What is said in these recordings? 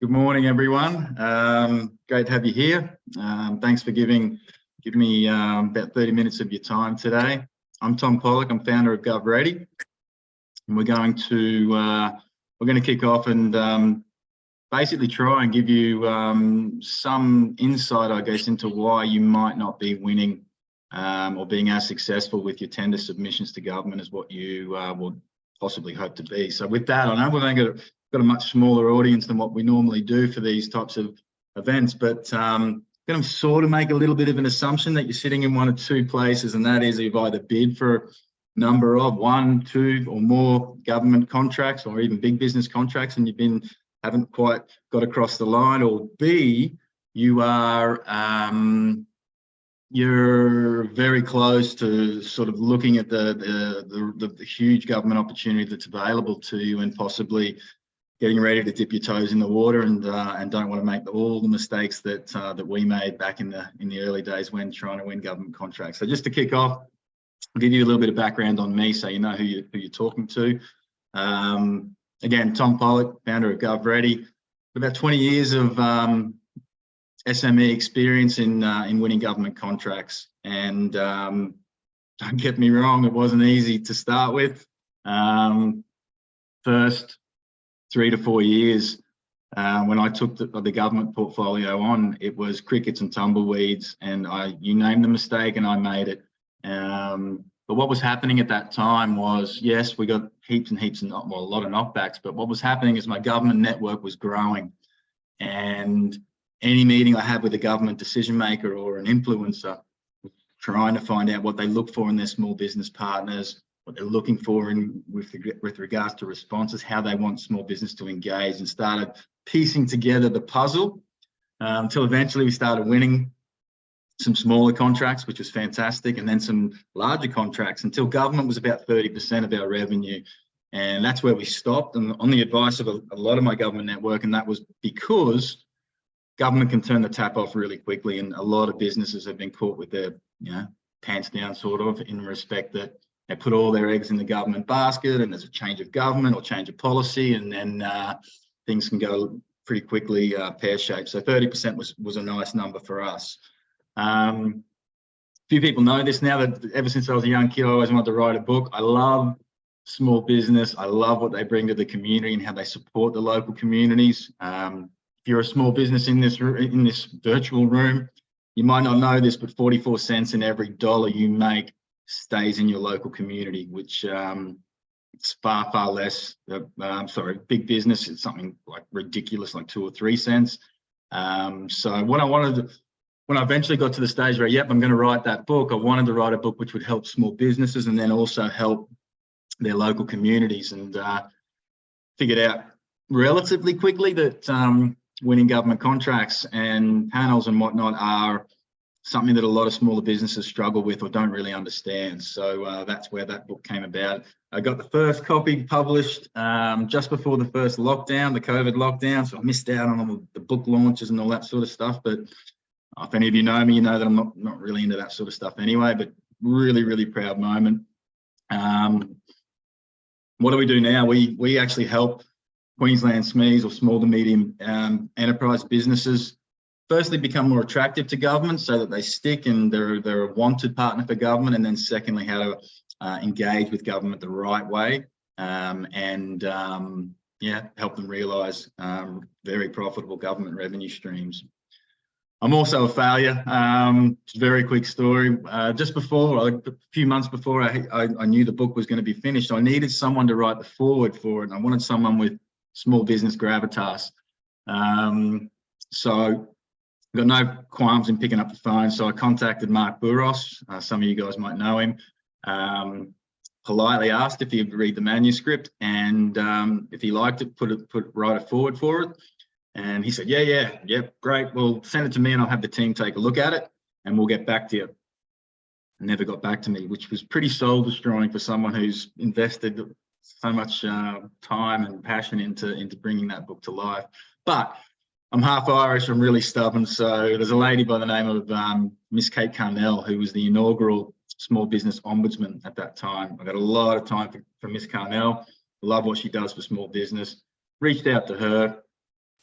Good morning, everyone. Great to have you here. Thanks for giving me about 30 minutes of your time today. I'm Tom Pollock. I'm founder of GovReady, and we're going to kick off and basically try and give you some insight, I guess, into why you might not be winning or being as successful with your tender submissions to government as what you would possibly hope to be. So with that, I know we're going to got a much smaller audience than what we normally do for these types of events, but going to sort of make a little bit of an assumption that you're sitting in one of two places, and that is you've either bid for a number of 1, 2 or more government contracts or even big business contracts, and haven't quite got across the line, or B, you are you're very close to sort of looking at the huge government opportunity that's available to you and possibly getting ready to dip your toes in the water and don't want to make all the mistakes that we made back in the early days when trying to win government contracts. So just to kick off, I'll give you a little bit of background on me so you know who you're talking to. Again, Tom Pollock, founder of GovReady. About 20 years of SME experience in winning government contracts, and don't get me wrong, it wasn't easy to start with. First 3 to 4 years, when I took the government portfolio on, it was crickets and tumbleweeds, and you name the mistake and I made it. But what was happening at that time was, yes, we got heaps and heaps of, well, a lot of knockbacks, but what was happening is my government network was growing, and any meeting I had with a government decision maker or an influencer, trying to find out what they look for in their small business partners, what they're looking for with regards to responses, how they want small business to engage, and started piecing together the puzzle until eventually we started winning some smaller contracts, which was fantastic, and then some larger contracts until government was about 30% of our revenue. And that's where we stopped, and on the advice of a lot of my government network, and that was because government can turn the tap off really quickly, and a lot of businesses have been caught with their pants down, sort of, in respect that they put all their eggs in the government basket, and there's a change of government or change of policy, and then things can go pretty quickly pear-shaped. So 30% was a nice number for us. Few people know this now, that ever since I was a young kid, I always wanted to write a book. I love small business. I love what they bring to the community and how they support the local communities. If you're a small business in this virtual room, you might not know this, but 44 cents in every dollar you make stays in your local community, which it's far less. Big business, it's something like ridiculous, like 2 or 3 cents. So what I wanted to, when I eventually got to the stage where, yep, I'm going to write that book, I wanted to write a book which would help small businesses and then also help their local communities, and figured out relatively quickly that winning government contracts and panels and whatnot are something that a lot of smaller businesses struggle with or don't really understand. So that's where that book came about. I got the first copy published just before the first lockdown, the COVID lockdown, so I missed out on all the book launches and all that sort of stuff. But if any of you know me, you know that I'm not really into that sort of stuff anyway, but really proud moment. What do we do now? We actually help Queensland SMEs, or small to medium enterprise businesses, firstly become more attractive to government so that they stick and they're a wanted partner for government, and then secondly, how to engage with government the right way, and help them realise very profitable government revenue streams. I'm also a failure. It's a very quick story. Just before, a few months before I knew the book was going to be finished, I needed someone to write the foreword for it, and I wanted someone with small business gravitas. So I've got no qualms in picking up the phone. So I contacted Mark Buros. Some of you guys might know him. Politely asked if he'd read the manuscript, and if he liked it, write a foreword for it. And he said, yeah, great. Well, send it to me and I'll have the team take a look at it and we'll get back to you. Never got back to me, which was pretty soul destroying for someone who's invested so much time and passion into bringing that book to life. But I'm half Irish, I'm really stubborn. So there's a lady by the name of Miss Kate Carnell, who was the inaugural small business ombudsman at that time. I got a lot of time for Miss Carnell. Love what she does for small business. Reached out to her.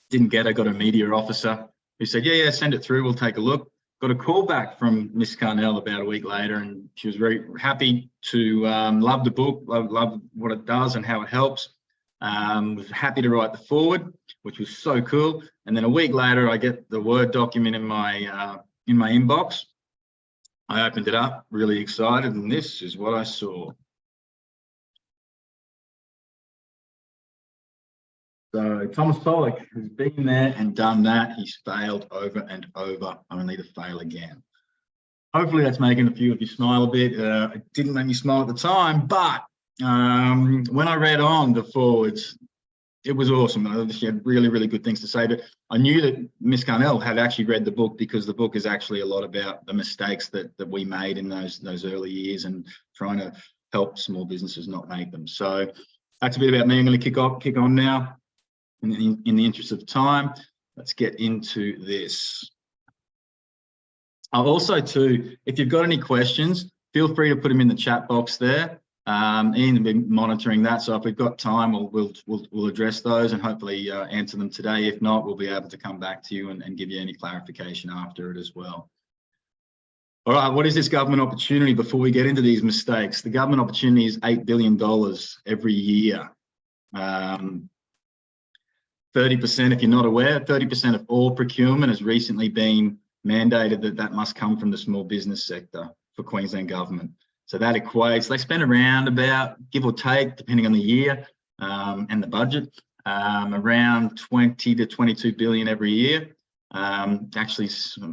Didn't get it, got a media officer who said, yeah, send it through, we'll take a look. Got a call back from Miss Carnell about a week later, and she was very happy to love the book, love what it does and how it helps. Was happy to write the forward, which was so cool. And then a week later, I get the Word document in my inbox. I opened it up, really excited, and this is what I saw. So Thomas Pollock has been there and done that. He's failed over and over, only to fail again. Hopefully that's making a few of you smile a bit. It didn't make me smile at the time, but when I read on the forwards, it was awesome. She had really, really good things to say. But I knew that Miss Carnell had actually read the book, because the book is actually a lot about the mistakes that we made in those early years and trying to help small businesses not make them. So that's a bit about me. I'm going to kick on now. In the interest of time, let's get into this. Also too, if you've got any questions, feel free to put them in the chat box there. Ian will be monitoring that, so if we've got time, we'll address those and hopefully answer them today. If not, we'll be able to come back to you and give you any clarification after it as well. All right, what is this government opportunity before we get into these mistakes? The government opportunity is $8 billion every year. 30%, if you're not aware, 30% of all procurement has recently been mandated that must come from the small business sector for Queensland government. So that equates, they spend around about, give or take, depending on the year and the budget, around 20 to 22 billion every year. Actually,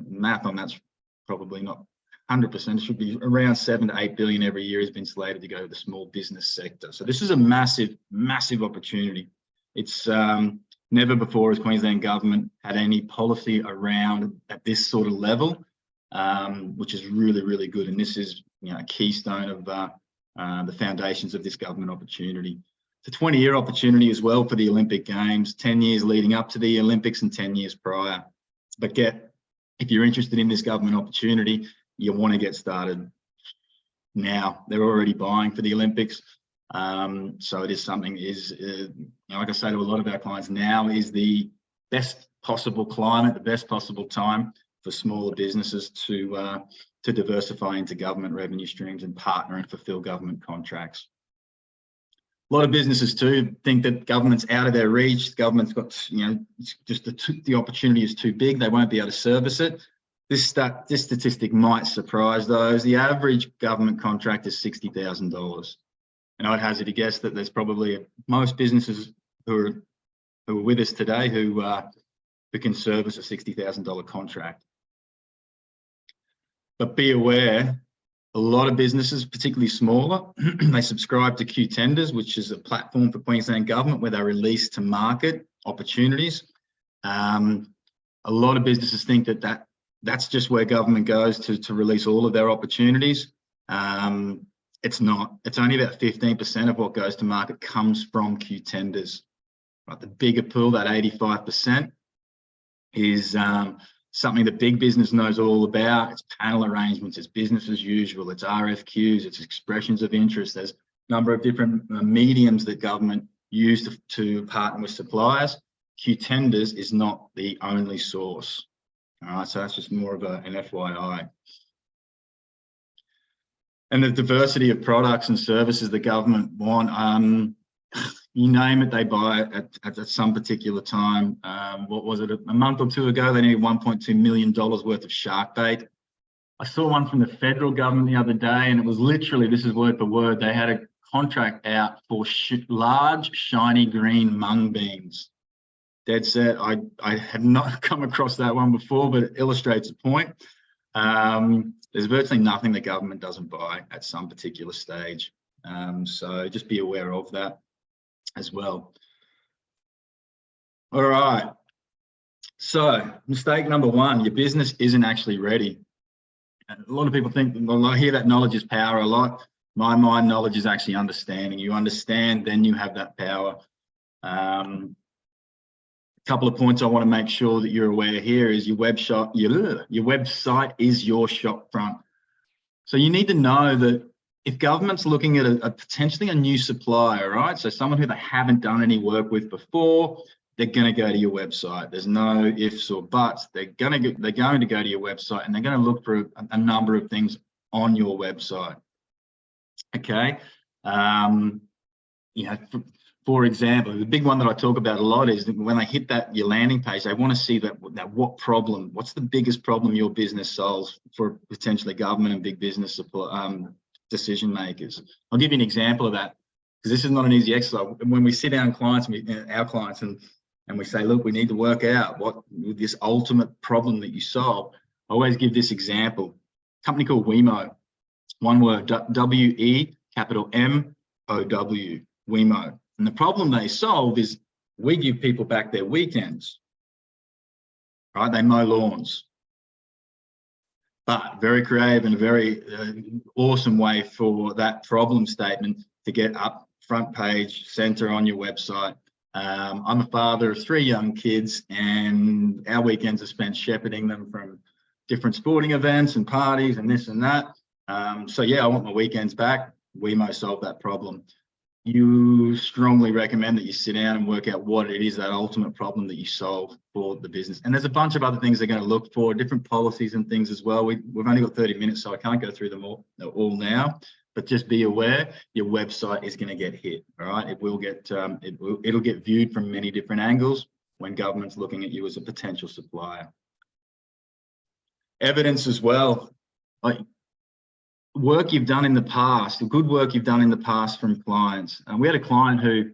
math on that's probably not 100%. It should be around 7 to 8 billion every year has been slated to go to the small business sector. So this is a massive, massive opportunity. It's never before has Queensland government had any policy around at this sort of level, which is really, really good. And this is, a keystone of the foundations of this government opportunity. It's a 20-year opportunity as well for the Olympic Games, 10 years leading up to the Olympics and 10 years prior. But if you're interested in this government opportunity, you want to get started now. They're already buying for the Olympics. So it is something like I say to a lot of our clients, now is the best possible climate, the best possible time for smaller businesses to diversify into government revenue streams and partner and fulfill government contracts. A lot of businesses too think that government's out of their reach. Government's got, just the opportunity is too big. They won't be able to service it. This statistic might surprise those. The average government contract is $60,000. And I'd hazard a guess that there's probably most businesses who are with us today who can service a $60,000 contract. But be aware, a lot of businesses, particularly smaller, they subscribe to Q Tenders, which is a platform for Queensland government where they release to market opportunities. A lot of businesses think that's just where government goes to release all of their opportunities. It's not. It's only about 15% of what goes to market comes from Q Tenders. Right, the bigger pool, that 85%, is something that big business knows all about. It's panel arrangements, it's business as usual, it's RFQs, it's expressions of interest. There's a number of different mediums that government use to partner with suppliers. Q Tenders is not the only source. All right, so that's just more of an FYI. And the diversity of products and services the government want, you name it, they buy it at some particular time. What was it, a month or two ago, they needed $1.2 million worth of shark bait. I saw one from the federal government the other day, and it was literally, this is word for word, they had a contract out for large, shiny green mung beans. Dead set. I had not come across that one before, but it illustrates a point. There's virtually nothing the government doesn't buy at some particular stage. So just be aware of that as well. All right. So mistake number one, your business isn't actually ready. A lot of people think, well, I hear that knowledge is power a lot. My mind, knowledge is actually understanding. You understand, then you have that power. Couple of points I want to make sure that you're aware here is your website is your shop front. So you need to know that if government's looking at potentially a new supplier, right? So someone who they haven't done any work with before, they're going to go to your website. There's no ifs or buts. They're going to go to your website, and they're going to look for a number of things on your website. Okay. You know, for example, the big one that I talk about a lot is that when they hit your landing page, they want to see that what problem, what's the biggest problem your business solves for potentially government and big business decision makers. I'll give you an example of that, because this is not an easy exercise. When we sit down clients, our clients, and we say, look, we need to work out what this ultimate problem that you solve. I always give this example. A company called Wemo, one word, W-E, capital M-O-W, Wemo. And the problem they solve is we give people back their weekends, right? They mow lawns. But very creative and a very awesome way for that problem statement to get up front page, center on your website. I'm a father of 3 young kids, and our weekends are spent shepherding them from different sporting events and parties and this and that. So yeah, I want my weekends back. Wemo solve that problem. You strongly recommend that you sit down and work out what it is, that ultimate problem that you solve for the business. And there's a bunch of other things they're going to look for, different policies and things as well. We've only got 30 minutes, so I can't go through them all now. But just be aware, your website is going to get hit. All right, it will get it'll get viewed from many different angles when government's looking at you as a potential supplier. Evidence as well. Like, work you've done in the past, the good work you've done in the past from clients. We had a client who,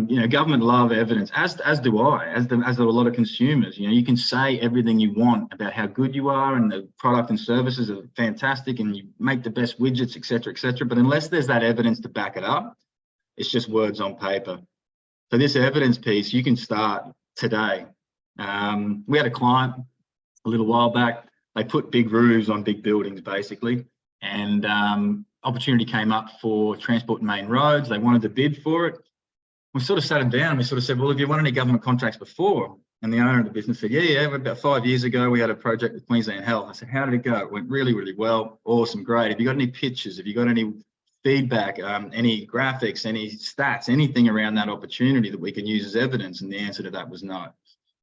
you know, government love evidence, as do I, as do a lot of consumers. You know, you can say everything you want about how good you are and the product and services are fantastic and you make the best widgets, et cetera, but unless there's that evidence to back it up, it's just words on paper. So this evidence piece, you can start today. We had a client a little while back. They put big roofs on big buildings, basically. And opportunity came up for transport and main roads. They wanted to bid for it. We sort of sat them down and we sort of said, well, have you won any government contracts before? And the owner of the business said, yeah, about 5 years ago, we had a project with Queensland Health. I said, how did it go? It went really, really well. Awesome, great. Have you got any pictures? Have you got any feedback, any graphics, any stats, anything around that opportunity that we can use as evidence? And the answer to that was no,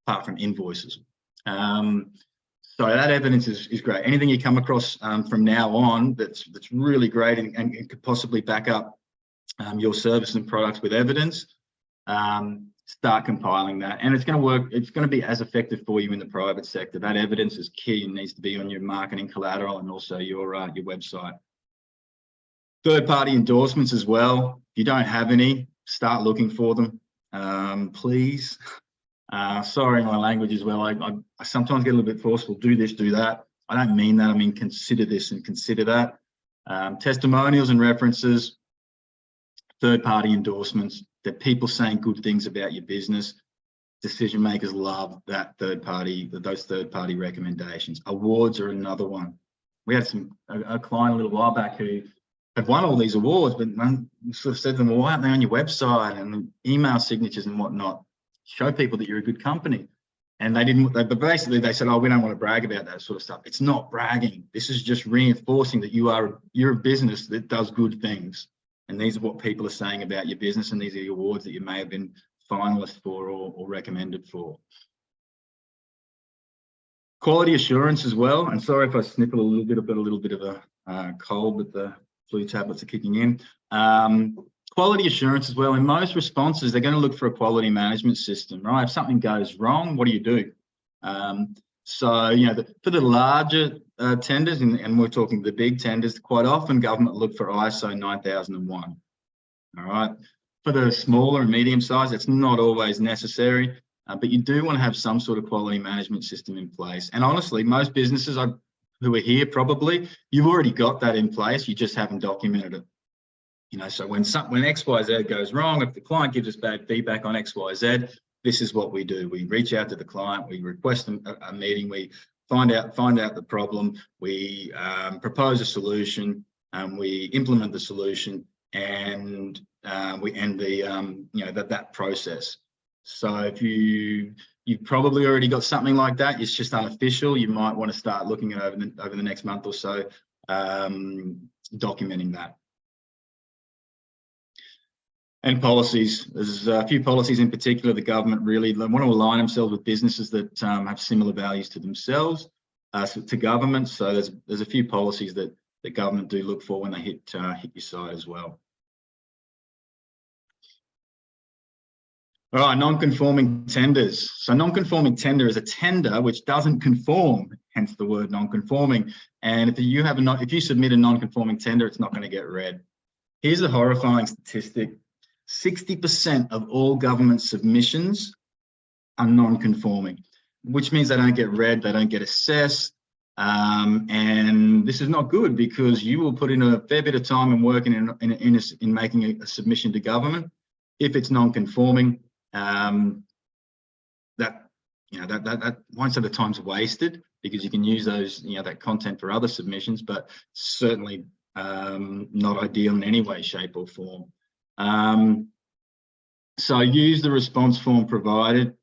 apart from invoices. So that evidence is great. Anything you come across from now on that's really great and could possibly back up your service and products with evidence, start compiling that. And it's going to work. It's going to be as effective for you in the private sector. That evidence is key and needs to be on your marketing collateral and also your website. Third-party endorsements as well. If you don't have any, start looking for them, please. Sorry, my language as well. I sometimes get a little bit forceful. Do this, do that. I don't mean that. I mean, consider this and consider that. Testimonials and references, third-party endorsements, that people saying good things about your business. Decision makers love that those third-party recommendations. Awards are another one. We had a client a little while back who had won all these awards, but sort of said to them, well, why aren't they on your website and email signatures and whatnot? Show people that you're a good company. And they didn't, but basically they said, oh, we don't want to brag about that sort of stuff. It's not bragging. This is just reinforcing that you're a business that does good things. And these are what people are saying about your business, and these are the awards that you may have been finalist for or recommended for. Quality assurance as well. And sorry if I sniffle a little bit, I've got a little bit of a cold, but the flu tablets are kicking in. Quality assurance as well. In most responses, they're going to look for a quality management system, right? If something goes wrong, what do you do? So, you know, for the larger tenders, and we're talking the big tenders, quite often government look for ISO 9001. All right. For the smaller and medium size, it's not always necessary, but you do want to have some sort of quality management system in place. And honestly, most businesses who are here, probably, you've already got that in place. You just haven't documented it. You know, so when XYZ goes wrong, if the client gives us bad feedback on XYZ, this is what we do. We reach out to the client, we request a meeting, we find out the problem, we propose a solution, we implement the solution, and we end that process. So if you've probably already got something like that, it's just unofficial. You might want to start looking at over the next month or so, documenting that. And policies. There's a few policies in particular the government really want to align themselves with businesses that have similar values to themselves, to government. So there's a few policies that the government do look for when they hit your site as well. All right, non-conforming tenders. So non-conforming tender is a tender which doesn't conform, hence the word non-conforming. And if you submit a non-conforming tender, it's not going to get read. Here's a horrifying statistic. 60% of all government submissions are non-conforming, which means they don't get read, they don't get assessed. And this is not good because you will put in a fair bit of time and work in making a submission to government. If it's non-conforming, that most of the time's wasted because you can use those, that content for other submissions, but certainly not ideal in any way, shape, or form. So use the response form provided.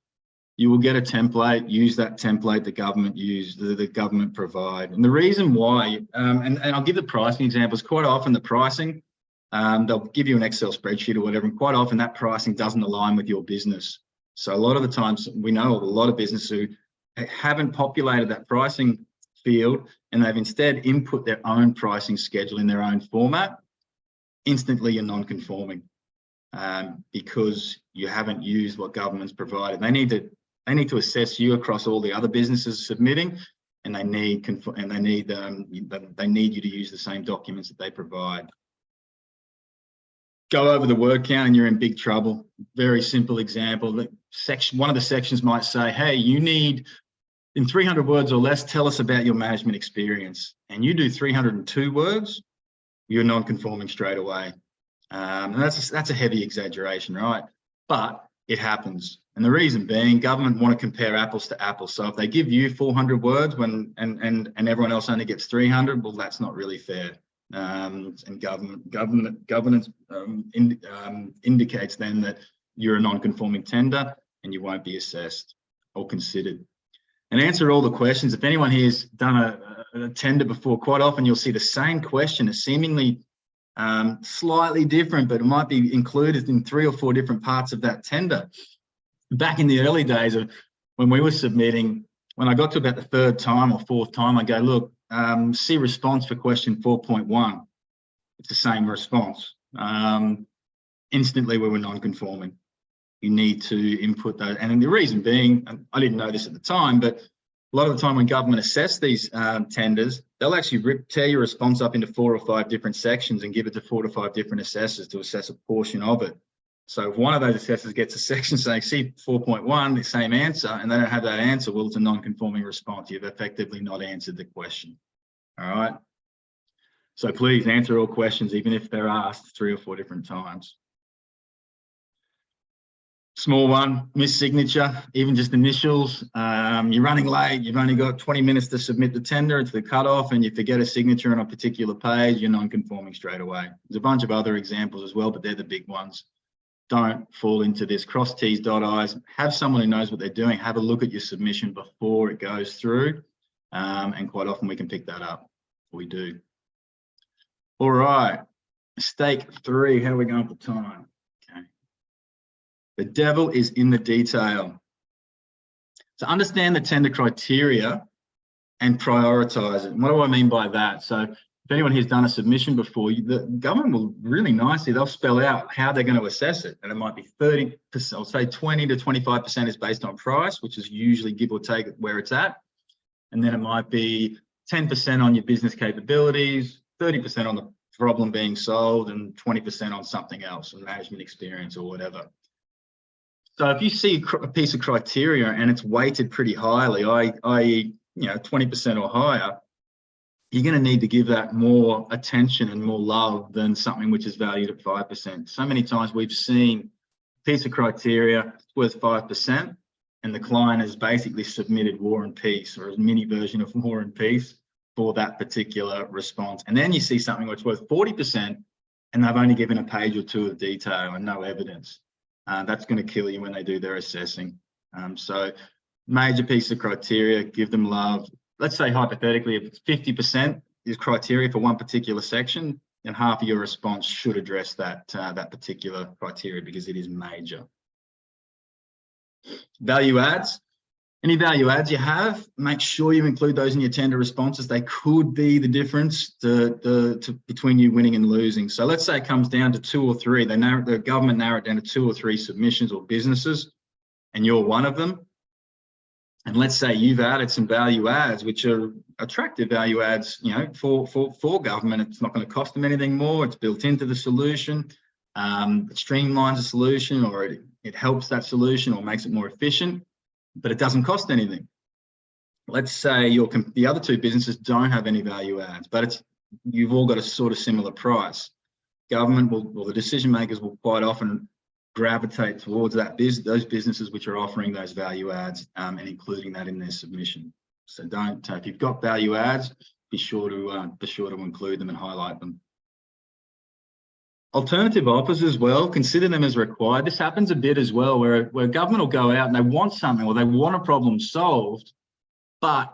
You will get a template. Use that template the government provide. And the reason why, and I'll give the pricing examples. Quite often the pricing, they'll give you an Excel spreadsheet or whatever, and quite often that pricing doesn't align with your business. So a lot of the times we know of a lot of businesses who haven't populated that pricing field and they've instead input their own pricing schedule in their own format. Instantly you're non-conforming because you haven't used what government's provided. They need to assess you across all the other businesses submitting, and they need you to use the same documents that they provide. Go over the word count and you're in big trouble. Very simple example. One of the sections might say, hey, you need, in 300 words or less, tell us about your management experience. And you do 302 words, you're non-conforming straight away. And that's a heavy exaggeration, right? But it happens. And the reason being, government want to compare apples to apples. So if they give you 400 words and everyone else only gets 300, well, that's not really fair. And governance indicates then that you're a non-conforming tender and you won't be assessed or considered. And answer all the questions. If anyone here has done a tender before, quite often you'll see the same question is seemingly slightly different, but it might be included in 3 or 4 different parts of that tender. Back in the early days of when we were submitting, when I got to about the 3rd time or 4th time, I go, look, see response for question 4.1. It's the same response. Instantly we were non-conforming. You need to input those. And the reason being, I didn't know this at the time, but a lot of the time when government assess these tenders, they'll actually tear your response up into 4 or 5 different sections and give it to 4 to 5 different assessors to assess a portion of it. So if one of those assessors gets a section saying, see 4.1, the same answer, and they don't have that answer, well, it's a non-conforming response. You've effectively not answered the question. All right. So please answer all questions, even if they're asked 3 or 4 different times. Small one, miss signature, even just initials. You're running late, you've only got 20 minutes to submit the tender, it's the cutoff, and you forget a signature on a particular page, you're non-conforming straight away. There's a bunch of other examples as well, but they're the big ones. Don't fall into this. Cross T's, dot I's. Have someone who knows what they're doing. Have a look at your submission before it goes through, and quite often we can pick that up. We do. All right, mistake 3. How are we going for time? The devil is in the detail. So understand the tender criteria and prioritize it. And what do I mean by that? So if anyone here's done a submission before, the government will really nicely, they'll spell out how they're going to assess it. And it might be 30%, I'll say 20 to 25% is based on price, which is usually give or take where it's at. And then it might be 10% on your business capabilities, 30% on the problem being solved, and 20% on something else, on management experience or whatever. So if you see a piece of criteria and it's weighted pretty highly, i.e., 20% or higher, you're going to need to give that more attention and more love than something which is valued at 5%. So many times we've seen a piece of criteria worth 5%, and the client has basically submitted War and Peace, or a mini version of War and Peace, for that particular response. And then you see something which worth 40%, and they've only given a page or 2 of detail and no evidence. That's going to kill you when they do their assessing. So major piece of criteria, give them love. Let's say hypothetically, if it's 50% is criteria for one particular section, then half of your response should address that, that particular criteria, because it is major. Value adds. Any value adds you have, make sure you include those in your tender responses. They could be the difference between you winning and losing. So let's say it comes down to 2 or 3. The government narrow it down to 2 or 3 submissions or businesses, and you're one of them. And let's say you've added some value adds, which are attractive value adds, you know, for government. It's not going to cost them anything more. It's built into the solution. It streamlines the solution, or it helps that solution or makes it more efficient, but it doesn't cost anything. Let's say the other 2 businesses don't have any value adds, but you've all got a sort of similar price. Government the decision makers will quite often gravitate towards those businesses which are offering those value adds and including that in their submission. So don't, if you've got value adds, be sure to include them and highlight them. Alternative offers as well, consider them as required. This happens a bit as well, where government will go out and they want something, or they want a problem solved, but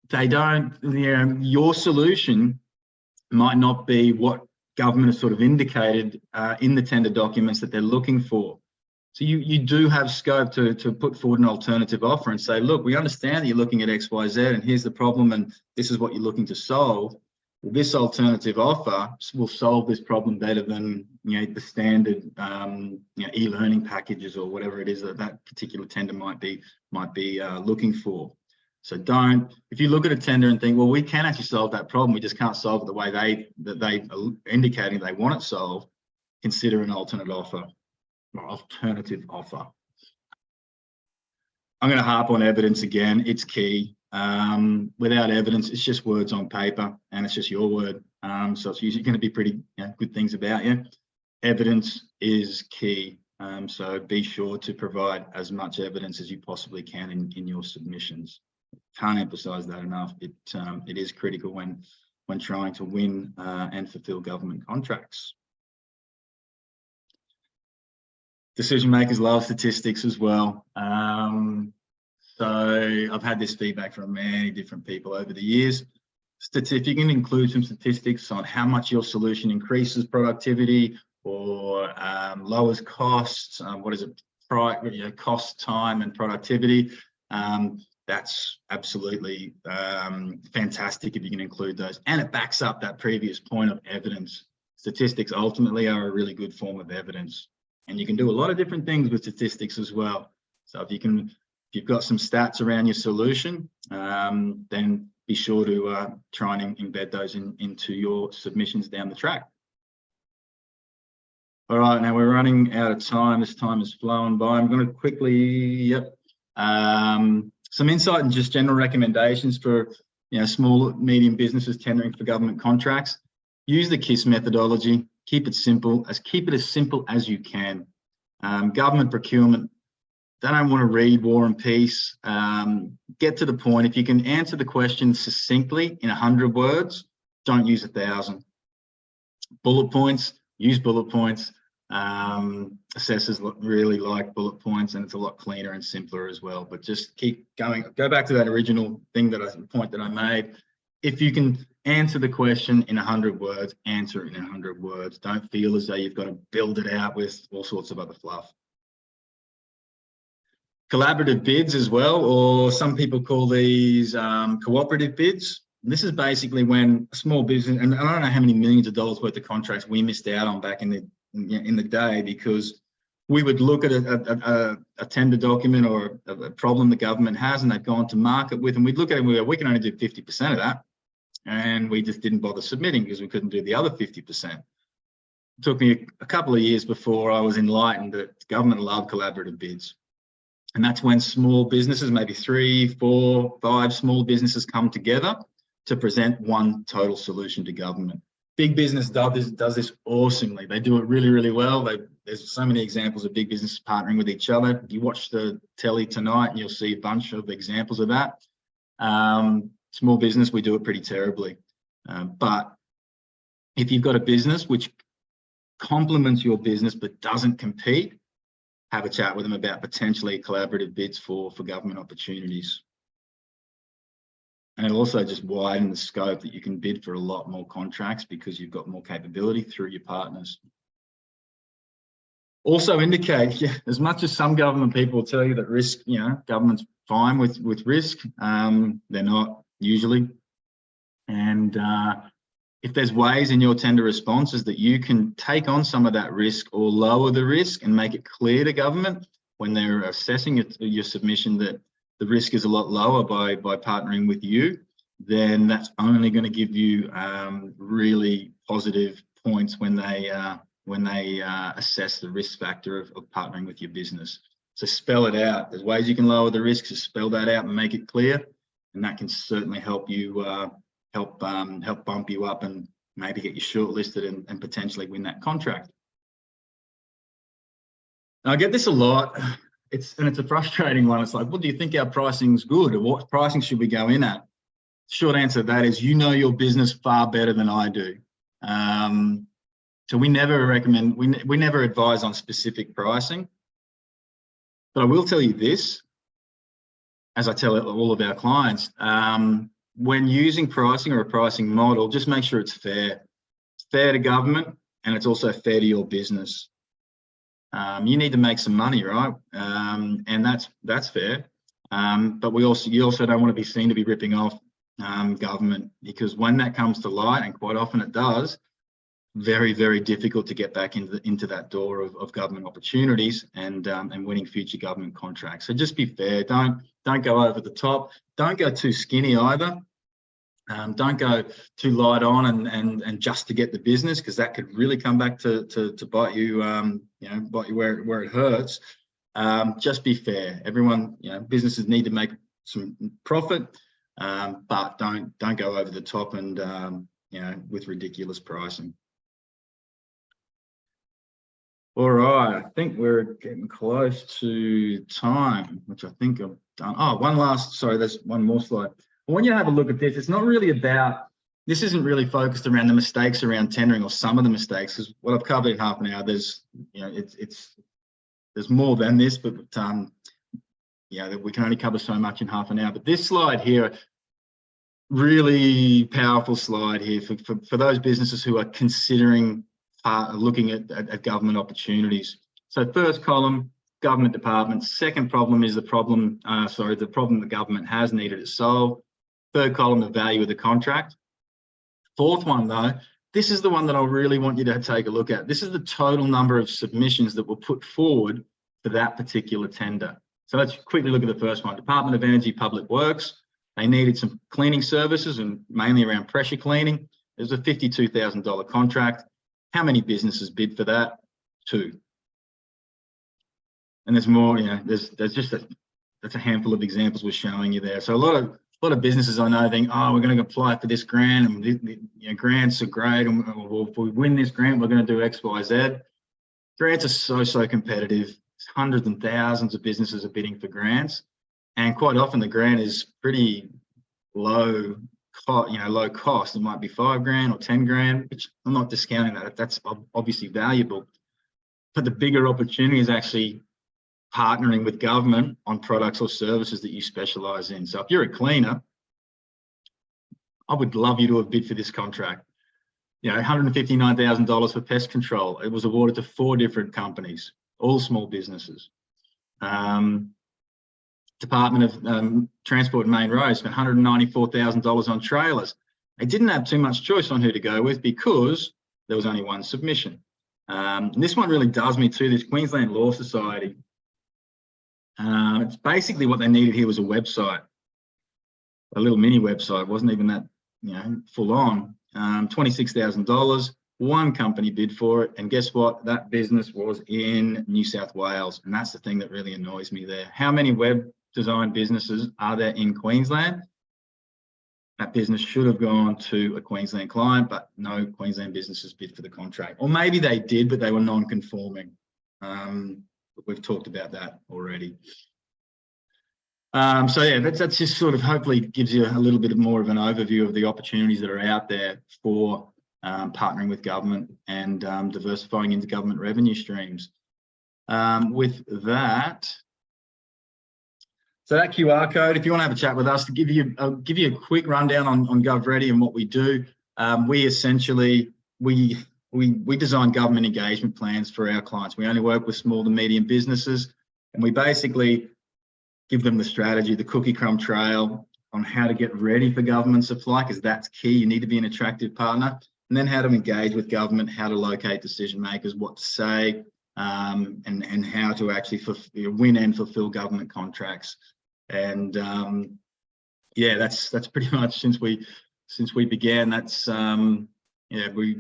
they don't, your solution might not be what government has sort of indicated in the tender documents that they're looking for. So you do have scope to put forward an alternative offer and say, look, we understand that you're looking at X, Y, Z, and here's the problem, and this is what you're looking to solve. Well, this alternative offer will solve this problem better than, you know, the standard e-learning packages or whatever it is that particular tender might be looking for. So if you look at a tender and think, well, we can actually solve that problem, we just can't solve it the way they are indicating they want it solved, consider an alternate offer or alternative offer. I'm going to harp on evidence again. It's key. Without evidence, it's just words on paper, and it's just your word. So it's usually going to be pretty good things about you. Evidence is key. So be sure to provide as much evidence as you possibly can in your submissions. Can't emphasize that enough. It is critical when trying to win and fulfill government contracts. Decision makers love statistics as well. So I've had this feedback from many different people over the years. If you can include some statistics on how much your solution increases productivity or lowers costs, what is it, cost, time and productivity, that's absolutely fantastic if you can include those. And it backs up that previous point of evidence. Statistics ultimately are a really good form of evidence. And you can do a lot of different things with statistics as well. So if you've got some stats around your solution, then be sure to try and embed those into your submissions down the track. All right, now we're running out of time. This time is flowing by. I'm going to quickly, some insight and just general recommendations for small, medium businesses tendering for government contracts. Use the KISS methodology. Keep it simple. Keep it as simple as you can. Government procurement, they don't want to read War and Peace. Get to the point. If you can answer the question succinctly in 100 words, don't use 1,000. Bullet points, use bullet points. Assessors really like bullet points, and it's a lot cleaner and simpler as well. But just keep going. Go back to that original point that I made. If you can answer the question in 100 words, answer it in 100 words. Don't feel as though you've got to build it out with all sorts of other fluff. Collaborative bids as well, or some people call these cooperative bids. And this is basically when a small business, and I don't know how many millions of dollars worth of contracts we missed out on back in the day, because we would look at a tender document or a problem the government has and they've gone to market with, and we'd look at it and we go, we can only do 50% of that. And we just didn't bother submitting because we couldn't do the other 50%. It took me a couple of years before I was enlightened that government loved collaborative bids. And that's when small businesses, maybe 3, 4, 5 small businesses come together to present one total solution to government. Big business does this awesomely. They do it really, really well. There's so many examples of big businesses partnering with each other. You watch the telly tonight and you'll see a bunch of examples of that. Small business, we do it pretty terribly. But if you've got a business which complements your business but doesn't compete, have a chat with them about potentially collaborative bids for government opportunities. And it'll also just widen the scope that you can bid for a lot more contracts because you've got more capability through your partners. Also indicate, yeah, as much as some government people will tell you that risk, government's fine with risk, they're not usually. And if there's ways in your tender responses that you can take on some of that risk or lower the risk and make it clear to government when they're assessing your submission that the risk is a lot lower by partnering with you, then that's only going to give you really positive points when they assess the risk factor of partnering with your business. So spell it out. There's ways you can lower the risk, so spell that out and make it clear, and that can certainly help you help bump you up and maybe get you shortlisted and potentially win that contract. Now, I get this a lot. It's a frustrating one. It's like, well, do you think our pricing's good, or what pricing should we go in at? Short answer to that is, you know your business far better than I do. So we never recommend, we never advise on specific pricing. But I will tell you this, as I tell all of our clients, when using pricing or a pricing model, just make sure it's fair. It's fair to government, and it's also fair to your business. You need to make some money, right? And that's fair. But you also don't want to be seen to be ripping off government, because when that comes to light, and quite often it does, very, very difficult to get back into that door of government opportunities and winning future government contracts. So just be fair. Don't go over the top. Don't go too skinny either. Don't go too light on and just to get the business, because that could really come back to bite you, bite you where it hurts. Just be fair. Everyone, businesses need to make some profit, but don't go over the top and with ridiculous pricing. All right, I think we're getting close to time, which I think I've done. Oh, there's one more slide. I want you to have a look at this. It's not really this isn't really focused around the mistakes around tendering, or some of the mistakes, because what I've covered in half an hour, there's more than this, but we can only cover so much in half an hour. But this slide here, really powerful slide here for those businesses who are considering looking at government opportunities. So first column, government departments. Second problem is the problem the government has needed to solve. Third column, the value of the contract. Fourth one, though, this is the one that I really want you to take a look at. This is the total number of submissions that were put forward for that particular tender. So let's quickly look at the first one. Department of Energy Public Works. They needed some cleaning services, and mainly around pressure cleaning. It was a $52,000 contract. How many businesses bid for that? 2. And there's more, there's just that's a handful of examples we're showing you there. So a lot of businesses I know think, oh, we're going to apply for this grant, and grants are great, and if we win this grant, we're going to do X, Y, Z. Grants are so competitive. Hundreds and thousands of businesses are bidding for grants, and quite often the grant is pretty low cost. It might be $5,000 or $10,000, which I'm not discounting that. That's obviously valuable, but the bigger opportunity is actually partnering with government on products or services that you specialize in. So if you're a cleaner, I would love you to have bid for this contract. $159,000 for pest control. It was awarded to 4 different companies, all small businesses. Department of Transport and Main Roads spent $194,000 on trailers. They didn't have too much choice on who to go with because there was only one submission. And this one really does me too, this Queensland Law Society. It's basically what they needed here was a website, a little mini website. It wasn't even that full on. $26,000. One company bid for it, and guess what? That business was in New South Wales, and that's the thing that really annoys me there. How many web design businesses are there in Queensland? That business should have gone to a Queensland client, but no Queensland businesses bid for the contract. Or maybe they did, but they were non-conforming. We've talked about that already. So yeah, that's just sort of hopefully gives you a little bit more of an overview of the opportunities that are out there for partnering with government and diversifying into government revenue streams. With that, So that QR code, if you want to have a chat with us, to give you a quick rundown on GovReady and what we do, we essentially, we design government engagement plans for our clients. We only work with small to medium businesses, and we basically give them the strategy, the cookie crumb trail on how to get ready for government supply, because that's key. You need to be an attractive partner, and then how to engage with government, how to locate decision makers, what to say, and how to actually win and fulfill government contracts. And yeah, that's pretty much since we began. That's yeah, a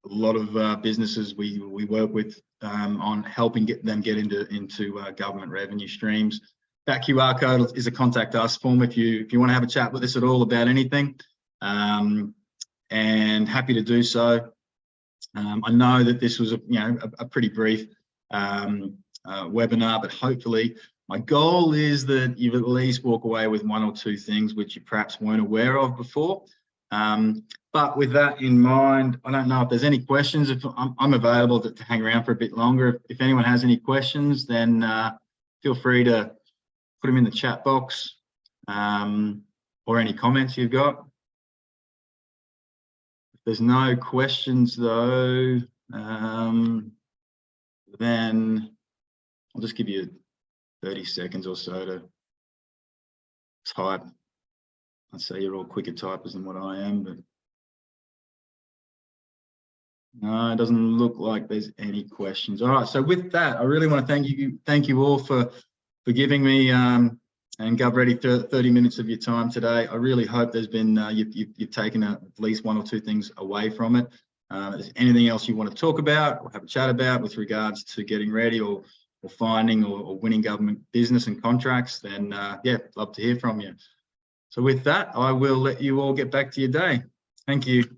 lot of businesses we work with on helping them get into government revenue streams. That QR code is a contact us form if you want to have a chat with us at all about anything, and happy to do so. I know that this was a pretty brief webinar, but hopefully my goal is that you at least walk away with one or two things which you perhaps weren't aware of before. But with that in mind, I don't know if there's any questions. If I'm available to hang around for a bit longer. If anyone has any questions, then feel free to put them in the chat box, or any comments you've got. If there's no questions though, then I'll just give you 30 seconds or so to type. I'd say you're all quicker typers than what I am, but no, it doesn't look like there's any questions. All right, so with that, I really want to thank you all for giving me and GovReady 30 minutes of your time today. I really hope there's been you've taken at least one or two things away from it. If there's anything else you want to talk about or have a chat about with regards to getting ready or finding or winning government business and contracts, then yeah, love to hear from you. So with that, I will let you all get back to your day. Thank you.